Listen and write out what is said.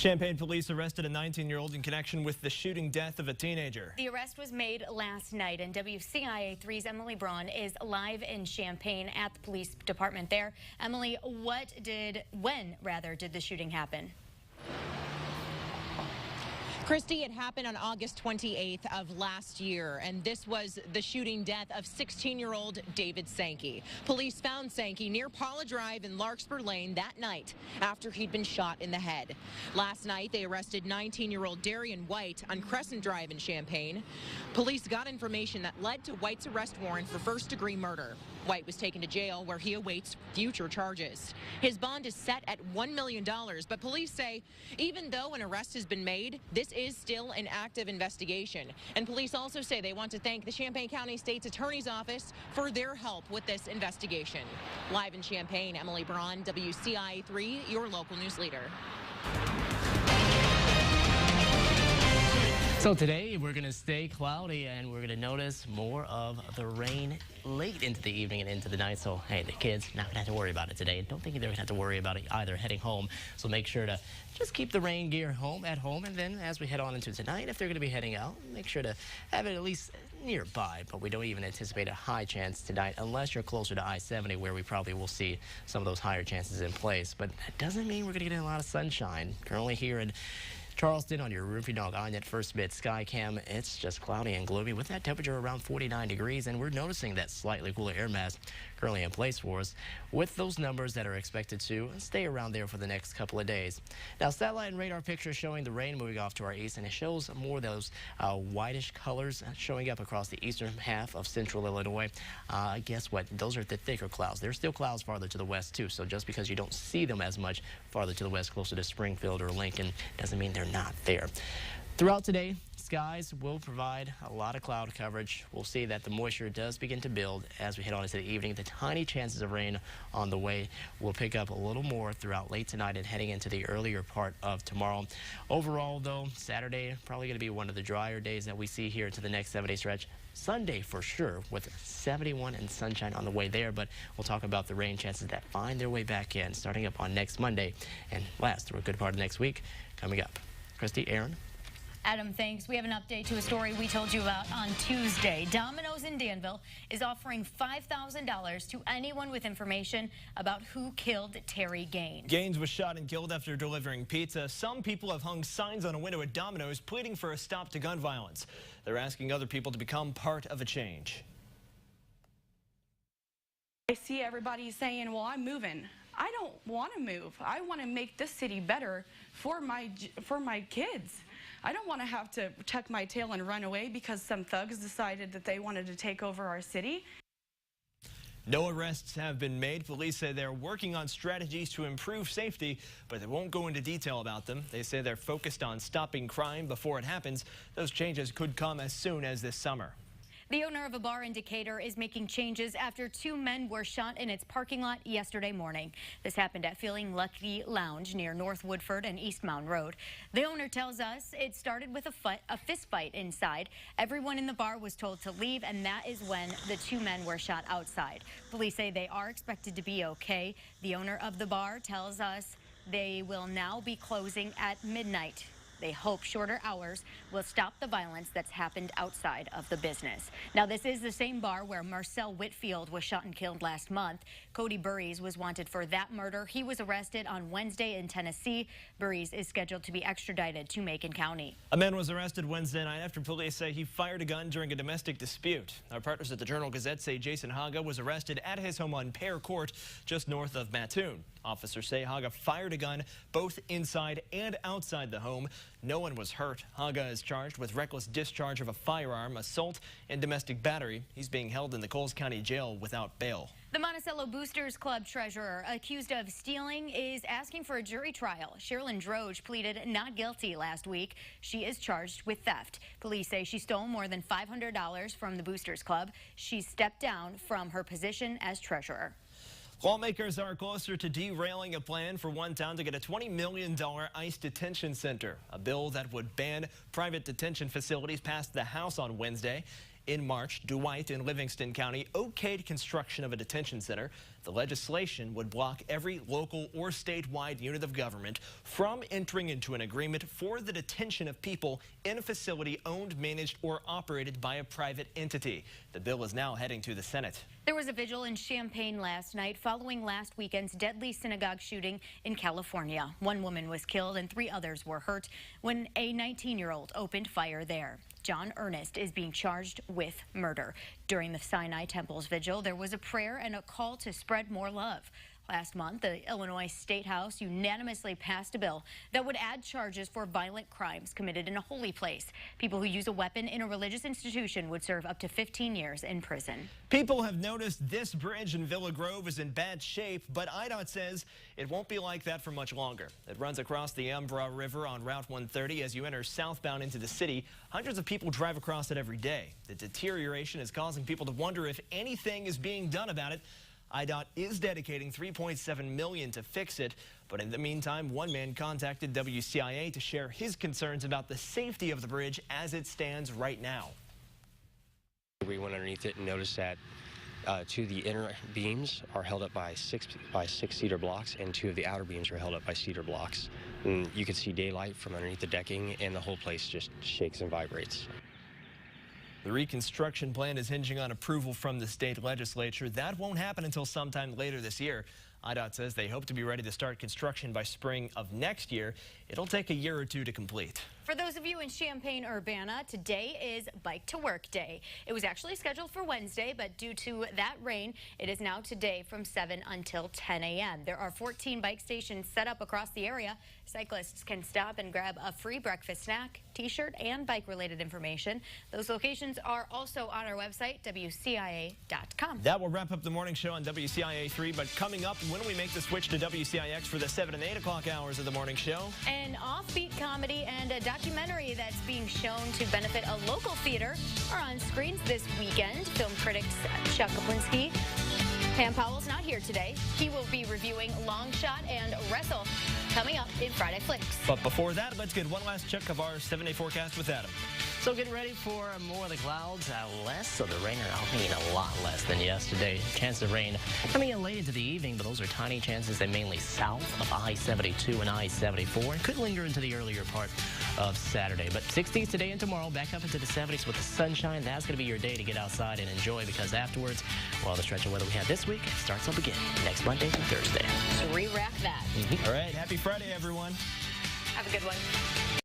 Champaign police arrested a 19-year-old in connection with the shooting death of a teenager. The arrest was made last night, and WCIA3's Emily Braun is live in Champaign at the police department there. Emily, when did the shooting happen? Christy, it happened on August 28th of last year, and this was the shooting death of 16-year-old David Sankey. Police found Sankey near Paula Drive in Larkspur Lane that night after he'd been shot in the head. Last night, they arrested 19-year-old Darian White on Crescent Drive in Champaign. Police got information that led to White's arrest warrant for first-degree murder. White was taken to jail where he awaits future charges. His bond is set at $1 million, but police say even though an arrest has been made, this is still an active investigation. And police also say they want to thank the Champaign County State's Attorney's Office for their help with this investigation. Live in Champaign, Emily Braun, WCIA3, your local news leader. So today we're going to stay cloudy and we're going to notice more of the rain late into the evening and into the night. So hey, the kids not going to have to worry about it today. Don't think they're going to have to worry about it either heading home. So make sure to just keep the rain gear at home. And then as we head on into tonight, if they're going to be heading out, make sure to have it at least nearby. But we don't even anticipate a high chance tonight unless you're closer to I-70 where we probably will see some of those higher chances in place. But that doesn't mean we're going to get a lot of sunshine. Currently here in Charleston on your Roofy Dog iNet First Bit Sky Cam, it's just cloudy and gloomy with that temperature around 49 degrees, and we're noticing that slightly cooler air mass currently in place for us with those numbers that are expected to stay around there for the next couple of days. Now, satellite and radar pictures showing the rain moving off to our east, and it shows more of those whitish colors showing up across the eastern half of central Illinois. Guess what? Those are the thicker clouds. There's still clouds farther to the west, too, so just because you don't see them as much farther to the west, closer to Springfield or Lincoln, doesn't mean they're not there. Throughout today, skies will provide a lot of cloud coverage. We'll see that the moisture does begin to build as we head on into the evening. The tiny chances of rain on the way will pick up a little more throughout late tonight and heading into the earlier part of tomorrow. Overall, though, Saturday probably going to be one of the drier days that we see here into the next 7-day stretch. Sunday for sure with 71 and sunshine on the way there, but we'll talk about the rain chances that find their way back in starting up on next Monday and last through a good part of next week coming up. Christy, Aaron. Adam, thanks. We have an update to a story we told you about on Tuesday. Domino's in Danville is offering $5,000 to anyone with information about who killed Terry Gaines. Gaines was shot and killed after delivering pizza. Some people have hung signs on a window at Domino's pleading for a stop to gun violence. They're asking other people to become part of a change. I see everybody saying, well, I'm moving. I don't want to move. I want to make this city better for my kids. I don't want to have to tuck my tail and run away because some thugs decided that they wanted to take over our city. No arrests have been made. Police say they're working on strategies to improve safety, but they won't go into detail about them. They say they're focused on stopping crime before it happens. Those changes could come as soon as this summer. The owner of a bar in Decatur is making changes after 2 men were shot in its parking lot yesterday morning. This happened at Feeling Lucky Lounge near North Woodford and East Mound Road. The owner tells us it started with a fist fight inside. Everyone in the bar was told to leave, and that is when the 2 men were shot outside. Police say they are expected to be okay. The owner of the bar tells us they will now be closing at midnight. They hope shorter hours will stop the violence that's happened outside of the business. Now, this is the same bar where Marcel Whitfield was shot and killed last month. Cody Burries was wanted for that murder. He was arrested on Wednesday in Tennessee. Burries is scheduled to be extradited to Macon County. A man was arrested Wednesday night after police say he fired a gun during a domestic dispute. Our partners at the Journal-Gazette say Jason Haga was arrested at his home on Pear Court, just north of Mattoon. Officers say Haga fired a gun both inside and outside the home. No one was hurt. Haga is charged with reckless discharge of a firearm, assault, and domestic battery. He's being held in the Coles County Jail without bail. The Monticello Boosters Club treasurer accused of stealing is asking for a jury trial. Sherilyn Droge pleaded not guilty last week. She is charged with theft. Police say she stole more than $500 from the Boosters Club. She stepped down from her position as treasurer. Lawmakers are closer to derailing a plan for one town to get a $20 million ICE detention center. A bill that would ban private detention facilities passed the House on Wednesday. In March, Dwight in Livingston County okayed construction of a detention center. The legislation would block every local or statewide unit of government from entering into an agreement for the detention of people in a facility owned, managed, or operated by a private entity. The bill is now heading to the Senate. There was a vigil in Champaign last night following last weekend's deadly synagogue shooting in California. One woman was killed and 3 others were hurt when a 19-year-old opened fire there. John Ernest is being charged with murder. During the Sinai Temple's vigil, there was a prayer and a call to spread more love. Last month, the Illinois State House unanimously passed a bill that would add charges for violent crimes committed in a holy place. People who use a weapon in a religious institution would serve up to 15 years in prison. People have noticed this bridge in Villa Grove is in bad shape, but IDOT says it won't be like that for much longer. It runs across the Umbra River on Route 130 as you enter southbound into the city. Hundreds of people drive across it every day. The deterioration is causing people to wonder if anything is being done about it. IDOT is dedicating $3.7 million to fix it, but in the meantime, one man contacted WCIA to share his concerns about the safety of the bridge as it stands right now. We went underneath it and noticed that 2 of the inner beams are held up by 6 cedar blocks, and 2 of the outer beams are held up by cedar blocks. And you can see daylight from underneath the decking, and the whole place just shakes and vibrates. The reconstruction plan is hinging on approval from the state legislature. That won't happen until sometime later this year. IDOT says they hope to be ready to start construction by spring of next year. It'll take a year or 2 to complete. For those of you in Champaign-Urbana, today is Bike to Work Day. It was actually scheduled for Wednesday, but due to that rain, it is now today from 7 until 10 a.m. There are 14 bike stations set up across the area. Cyclists can stop and grab a free breakfast snack, t-shirt, and bike-related information. Those locations are also on our website, WCIA.com. That will wrap up the morning show on WCIA 3, but coming up when we make the switch to WCIX for the 7 and 8 o'clock hours of the morning show. An offbeat comedy and a documentary that's being shown to benefit a local theater are on screens this weekend. Film critics Chuck Kaplinski. Pam Powell's not here today. He will be reviewing Long Shot and Wrestle coming up in Friday Flicks. But before that, let's get one last check of our 7-day forecast with Adam. So getting ready for more of the clouds, less of the rain, I mean a lot less than yesterday. Chance of rain coming in late into the evening, but those are tiny chances and mainly south of I-72 and I-74. And could linger into the earlier part of Saturday. But 60s today and tomorrow, back up into the 70s with the sunshine. That's going to be your day to get outside and enjoy, because afterwards, well, the stretch of weather we had this week starts up again next Monday through Thursday. So re-rack that. All right, happy Friday, everyone. Have a good one.